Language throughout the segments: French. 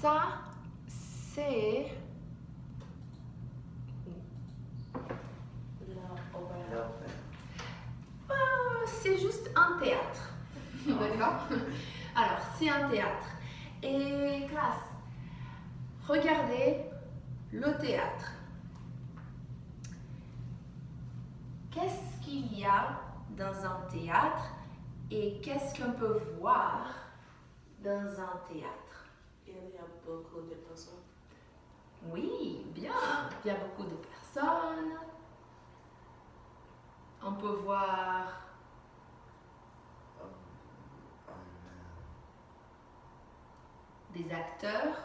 ça, c'est... C'est juste un théâtre. D'accord? Alors, c'est un théâtre. Et classe, regardez le théâtre. Qu'est-ce qu'il y a dans un théâtre et qu'est-ce qu'on peut voir dans un théâtre? Il y a beaucoup de personnes. Oui, bien. Il y a beaucoup de personnes. On peut voir des acteurs,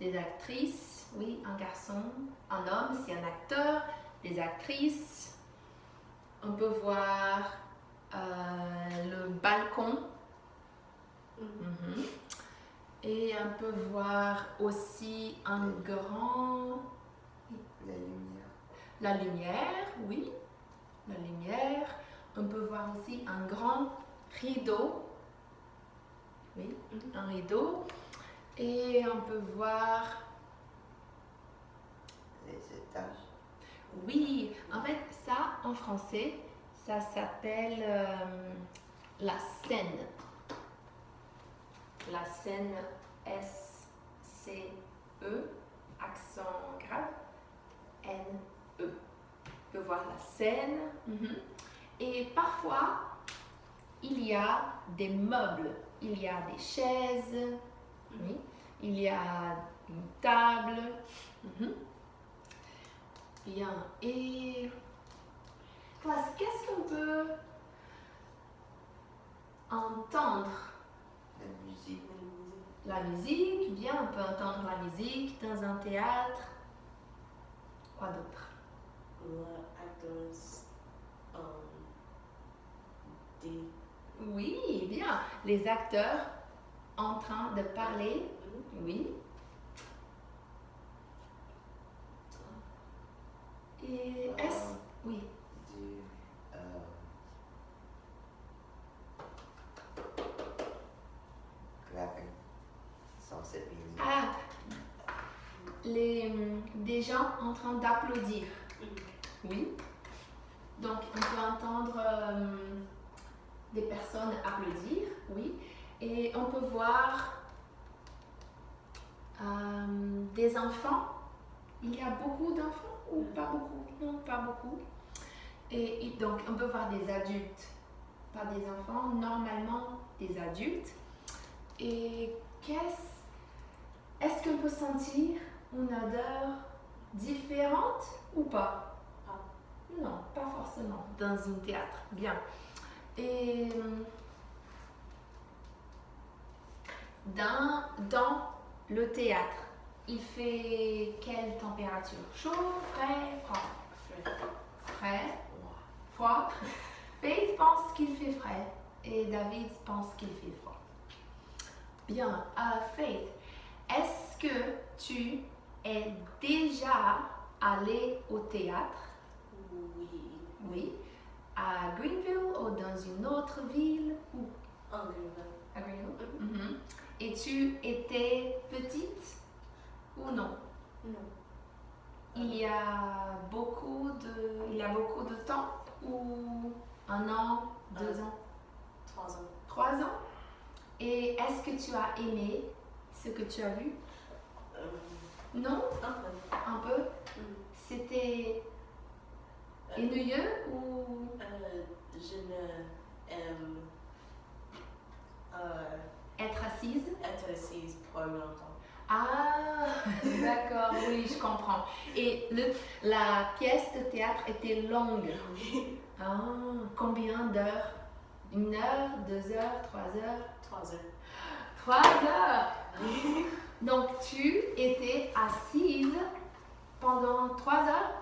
des actrices, oui, un garçon, un homme, c'est un acteur, des actrices. On peut voir le balcon. Et on peut voir aussi un grand... La lumière. La lumière, oui, la lumière. On peut voir aussi un grand rideau. Oui, un rideau. Et on peut voir... Les étages. Oui, en fait, ça, en français, ça s'appelle la scène. La scène, S-C-E, accent grave, N-E. On peut voir la scène. Et parfois, il y a des meubles. Il y a des chaises. Oui. Il y a une table. Bien. Et classe, qu'est-ce qu'on peut entendre? La musique. La musique, bien, on peut entendre la musique dans un théâtre. Quoi d'autre? Oui, bien. Les acteurs en train de parler. Oui. Et est-ce... Oui. Clapping. Sans cette musique. Ah, des gens en train d'applaudir. Oui. Donc, on peut entendre des personnes applaudir, oui. Et on peut voir des enfants. Il y a beaucoup d'enfants ou pas beaucoup? Non, pas beaucoup. Et donc, on peut voir des adultes, pas des enfants, normalement des adultes. Et est-ce qu'on peut sentir une odeur différente ou pas? Non, pas forcément dans un théâtre. Bien. Et dans le théâtre, il fait quelle température? Chaud, frais, froid? Frais. Froid. Faith pense qu'il fait frais et David pense qu'il fait froid. Bien, Faith, est-ce que tu es déjà allé au théâtre? Oui. Oui. À Greenville ou dans une autre ville? Ou... À Greenville. À Greenville? Et tu étais petite ou non? Non. Il y a beaucoup de temps ou 1 an, 2 ans? 3 ans. 3 ans? Et est-ce que tu as aimé ce que tu as vu? Non? Un peu? C'était ennuyeux ou... Je ne aime Être assise? être assise pour longtemps. Ah, d'accord, oui, je comprends. Et la pièce de théâtre était longue. Ah, combien d'heures? 1 heure, 2 heures, 3 heures? 3 heures. 3 heures! Donc, tu étais assise pendant 3 heures?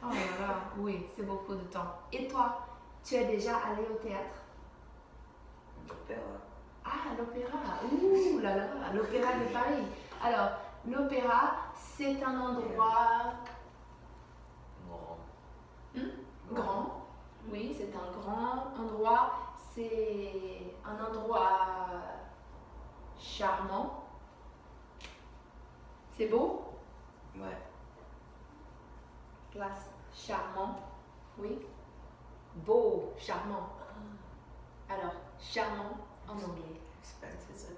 Oh là là, oui, c'est beaucoup de temps. Et toi, tu es déjà allé au théâtre? L'opéra. Ah, l'opéra! Ouh là là, l'opéra de Paris. Alors, l'opéra, c'est un endroit... Grand. Oui, c'est un grand endroit. C'est un endroit charmant. C'est beau? Ouais. Classe, charmant. Oui. Beau, charmant. Alors, charmant en anglais. Expensive.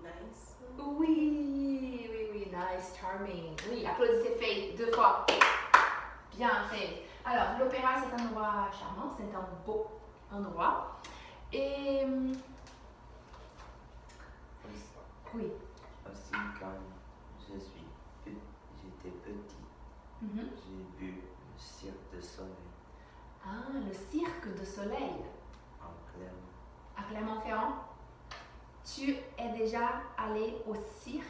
Nice. Oui, oui, oui, nice, charming. Oui, applaudissez Faith 2 fois. Bien fait. Alors, l'opéra, c'est un endroit charmant, c'est un beau endroit. Et oui. Aussi, quand j'étais petit, Mhm. j'ai vu le cirque de soleil Ah, le cirque de soleil en Clermont. à Clermont-Ferrand. Tu es déjà allé au cirque?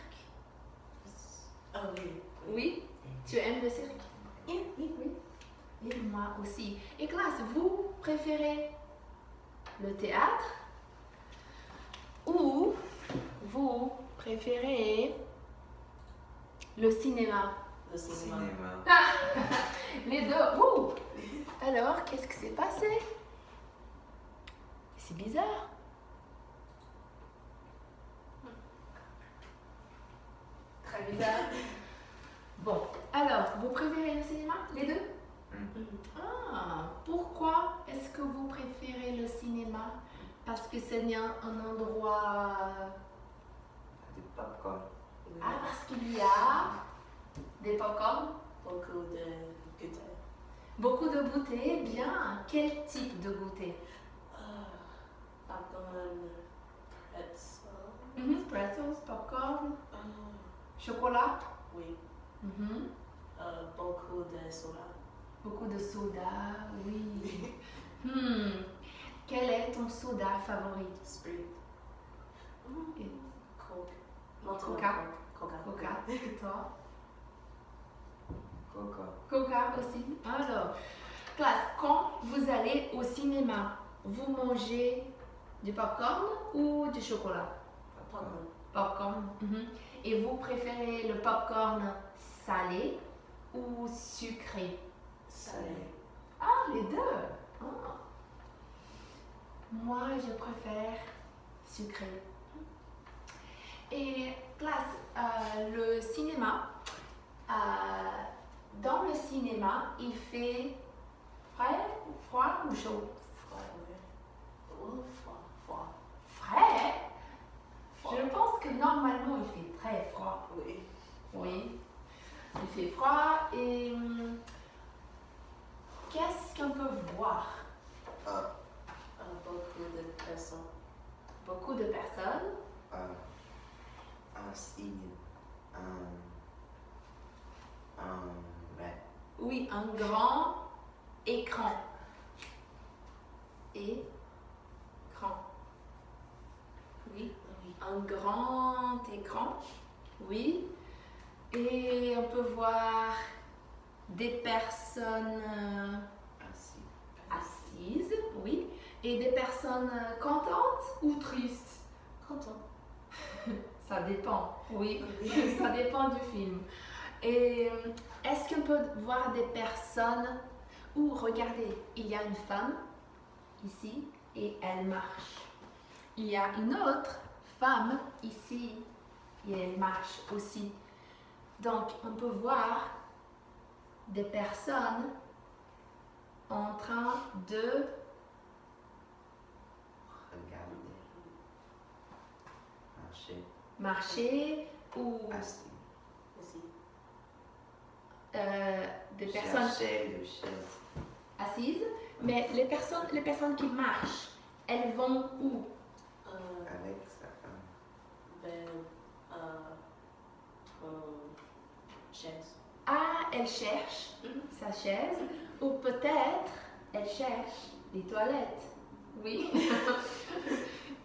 Ah oui. Oui. Tu aimes le cirque? Oui. Oui. Et moi aussi. Et classe, vous préférez le théâtre ou vous préférez le cinéma? Le cinéma. Cinéma. Les deux. Ouh. Alors, qu'est-ce qui s'est passé? C'est bizarre. Très bizarre. Bon, alors, vous préférez le cinéma, les deux? Ah, pourquoi est-ce que vous préférez le cinéma? Parce que c'est un endroit... Du popcorn. Oui. Ah, parce qu'il y a des popcorn, Beaucoup de goûter. beaucoup de goûter. Bien, quel type de goûter? Popcorn, pretzel. Pretzels, popcorn, Ah, chocolat. oui. Mhm. Beaucoup de soda. Beaucoup de soda, oui. Quel est ton soda favori? Sprite. Et Coke. Coca. Coca. Coca, et toi? Coca. Coca aussi. Alors, classe, quand vous allez au cinéma, vous mangez du popcorn ou du chocolat? Popcorn. Popcorn. Et vous préférez le popcorn salé ou sucré? Salé. Ah, les deux. Ah. Moi, je préfère sucré. Et classe, le cinéma, dans le cinéma, il fait froid ou chaud? Froid, oui. Oh, froid. Frais? Je pense que normalement, il fait très froid. Oui. Oui, il fait froid et qu'est-ce qu'on peut voir? Beaucoup de personnes. Beaucoup de personnes. Un signe. Ouais. Oui, un grand écran. Écran. Oui, Oui. un grand écran. Oui. Et on peut voir des personnes Ainsi. assises, oui. Et des personnes contentes ou tristes? Content. Ça dépend, oui. Oui. Ça dépend du film. Et est-ce qu'on peut voir des personnes où, regardez, il y a une femme ici et elle marche. Il y a une autre femme ici et elle marche aussi. Donc, on peut voir des personnes en train de Regardez. Marcher. marcher ou Assis. Aussi. des personnes Chercher le chaise. assises. Mais les personnes qui marchent, elles vont où? Avec sa femme. Vers ton chaise. Ah, elle cherche sa chaise ou peut-être elle cherche les toilettes. Oui.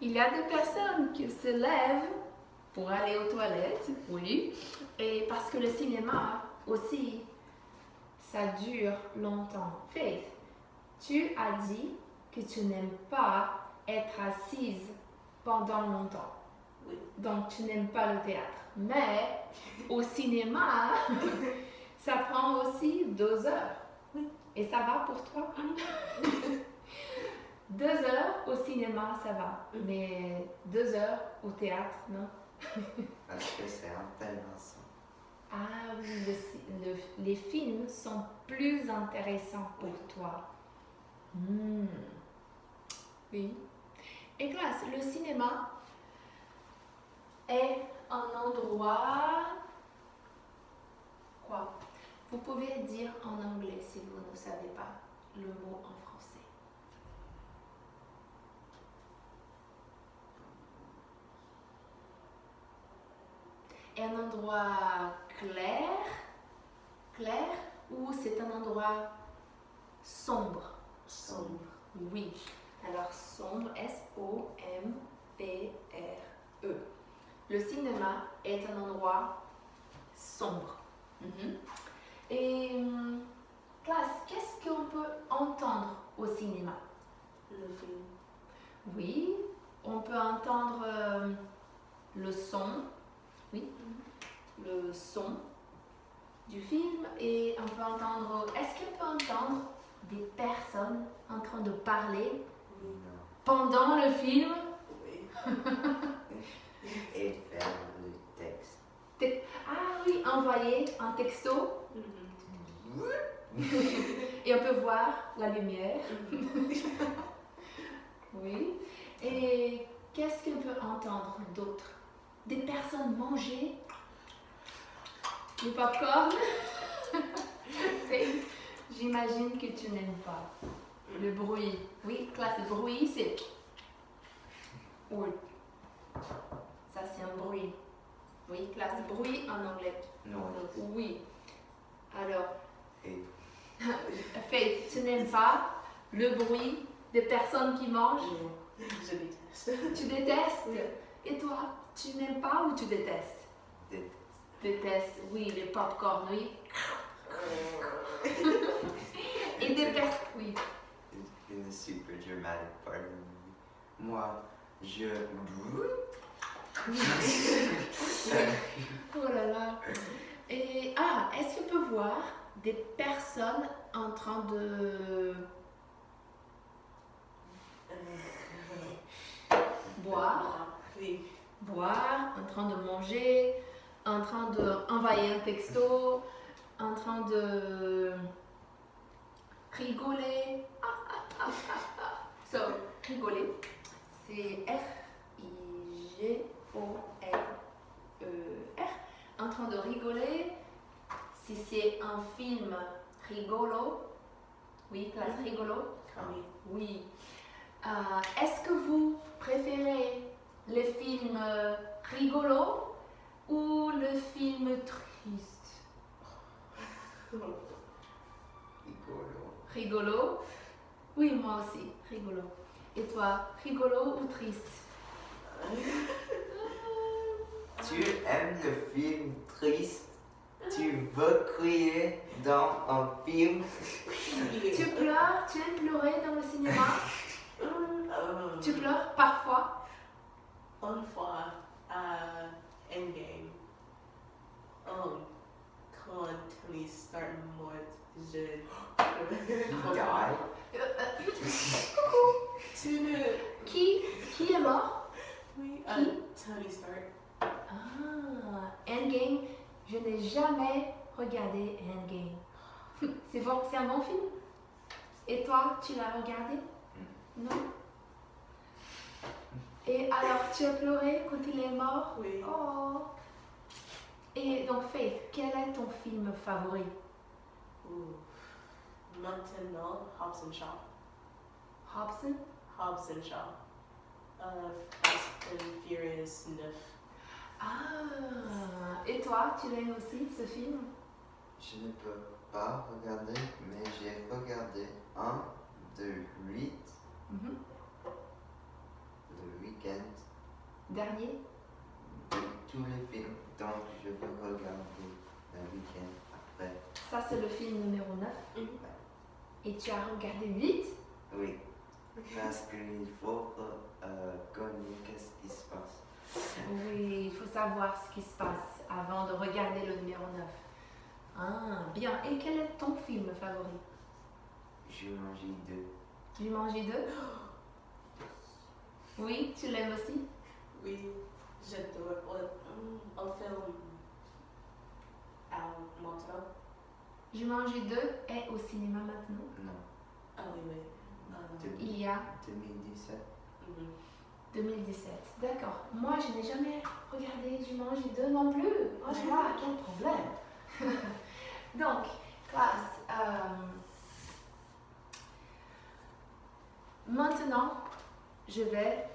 Il y a des personnes qui se lèvent pour aller aux toilettes, oui. Et parce que le cinéma aussi, ça dure longtemps. Faith, tu as dit que tu n'aimes pas être assise pendant longtemps. Oui. Donc, tu n'aimes pas le théâtre. Mais au cinéma, ça prend aussi 2 heures. Oui. Et ça va pour toi? 2 heures au cinéma, ça va. Mais 2 heures au théâtre, non? Parce que c'est intéressant. Ah oui, les films sont plus intéressants pour toi. Oui. Et classe, le cinéma est un endroit... Quoi? Vous pouvez dire en anglais si vous ne savez pas le mot en français. Est un endroit clair ou c'est un endroit sombre? Sombre. Oui. Alors sombre, S-O-M-B-R-E. Le cinéma est un endroit sombre. Et classe, qu'est-ce qu'on peut entendre au cinéma? Le film. Oui, on peut entendre le son. Oui, le son du film et on peut entendre. Est-ce qu'on peut entendre des personnes en train de parler Oui. Non. pendant le film? Oui. Et faire le texte. Ah oui, envoyer un texto et on peut voir la lumière. Oui. Et qu'est-ce qu'on peut entendre d'autre? Des personnes manger du popcorn. J'imagine que tu n'aimes pas le bruit. Oui, classe, le bruit, c'est... Oui. Ça, c'est un bruit. Oui, classe, bruit en anglais. Non. Oui. Alors, Et Faith, tu n'aimes pas le bruit des personnes qui mangent? Non. Je déteste. Tu détestes? Et toi, tu n'aimes pas ou tu détestes? des Déteste, oui, les popcorn, oui. Et des personnes, oui. une super dramatic part of the movie. Moi, je... Oh là là. Et, est-ce qu'on peut voir des personnes en train de boire, Oui. en train de manger, en train d'envoyer un texto, en train de rigoler. So, rigoler, c'est R-I-G-O-L-E-R. En train de rigoler. Si c'est un film rigolo, oui, classe rigolo, Oui. oui. Est-ce que vous préférez les films rigolos ou le film triste? Rigolo? Oui, moi aussi, rigolo. Et toi, rigolo ou triste? Tu aimes le film triste? Tu veux crier dans un film? Tu pleures? Tu aimes pleurer dans le cinéma? Tu pleures parfois? Une fois à Endgame, quand Tony Stark mort, je Die? Tu ne... Qui est mort? Oui, Qui? Tony Stark. Endgame, je n'ai jamais regardé Endgame. C'est bon, c'est un bon film? Et toi, tu l'as regardé? Non? Et alors, tu as pleuré quand il est mort? Oui. Oh! Et donc, Faith, quel est ton film favori? Maintenant, Hobbs and Shaw. Hobson? Hobbs and Shaw. Fast and Furious 9. Et toi, tu l'aimes aussi, ce film? Je ne peux pas regarder, mais j'ai regardé un de 8 le week-end Dernier? de tous les films, donc je vais regarder le week-end après. Ça, c'est le film numéro 9. Et tu as regardé 8? Oui, parce qu'il faut connaître qu'est-ce qui se passe. Oui, il faut savoir ce qui se passe avant de regarder le numéro 9. Bien. Et quel est ton film favori? Jumanji 2. Jumanji 2? Oui, tu l'aimes aussi? Oui, j'adore un film maintenant. Jumanji 2 est au cinéma maintenant. Non. Ah oui, oui. Il y a 2017. 2017. D'accord. Moi, je n'ai jamais regardé Jumanji 2 non plus. Oh là là, quel problème. Donc, classe. Maintenant, je vais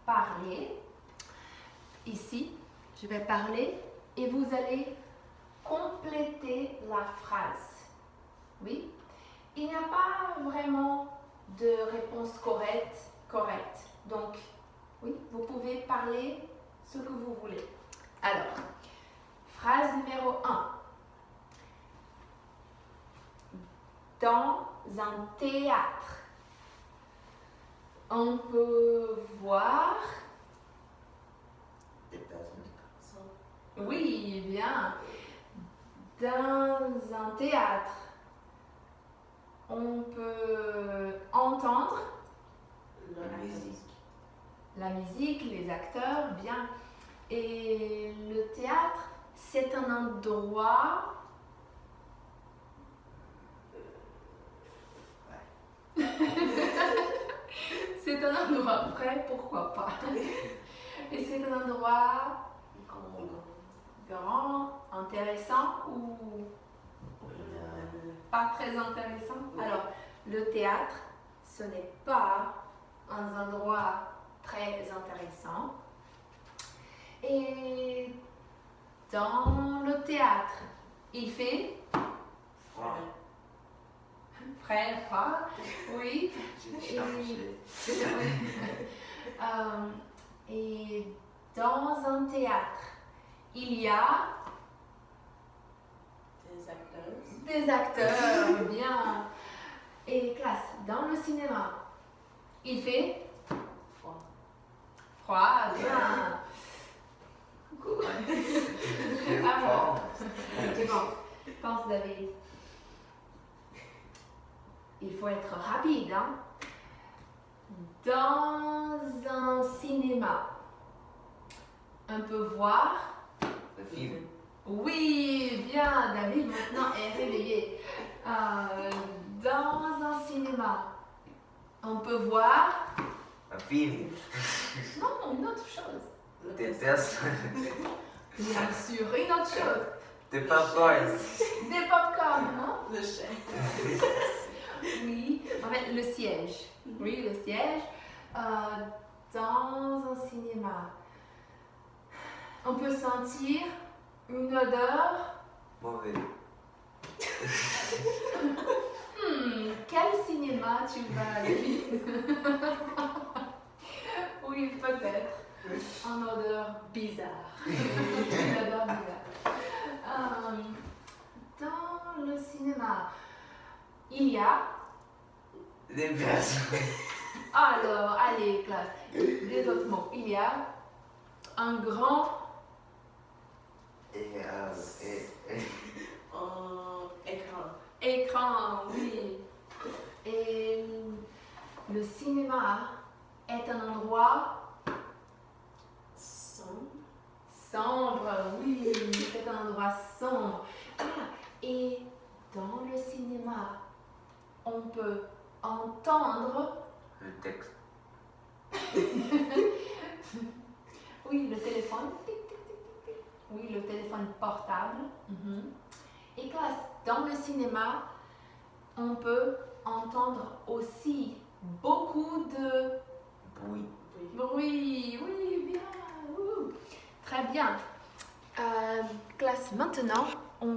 parler. Ici, je vais parler et vous allez compléter la phrase. Oui? Il n'y a pas vraiment de réponse correcte. Donc, oui, vous pouvez parler ce que vous voulez. Alors, phrase numéro 1. Dans un théâtre, on peut voir... Des personnes. Oui, bien. Dans un théâtre, on peut entendre la musique, les acteurs, bien. Et le théâtre, c'est un endroit... C'est un endroit vrai, pourquoi pas. Et c'est un endroit grand, intéressant ou pas très intéressant. Alors, le théâtre, ce n'est pas un endroit très intéressant. Et dans le théâtre, il fait Froid. très froid, oui. J'ai cherché. Et dans un théâtre, il y a des acteurs, bien. Et classe, dans le cinéma, il fait froid, bien. Je Alors, pense. c'est bon. Pense, David. Il faut être rapide, hein. Dans un cinéma, on peut voir... Le film. Oui, bien, David maintenant est réveillé. Dans un cinéma, on peut voir... Un film. Non, une autre chose. Des personnes. Bien sûr, une autre chose. Des popcorn. Des popcorn, hein? Le chien. Oui, en fait, le siège. Oui, le siège. Dans un cinéma, on peut sentir une odeur. Mauvais. Quel cinéma tu vas aller? Oui, peut-être. Une odeur bizarre. Une odeur bizarre. Dans le cinéma, il y a... Des personnes. Alors, allez, classe. Des autres mots. Il y a un grand... Écran. Écran, oui. Et le cinéma est un endroit sombre, oui, c'est un endroit sombre. Et dans le cinéma, on peut entendre... Le texte. Oui, le téléphone. Tic, tic, tic, tic, tic. Oui, le téléphone portable. Et classe, dans le cinéma, on peut entendre aussi beaucoup de Bruit. bruit. Oui, bien. Très bien. Classe, maintenant, on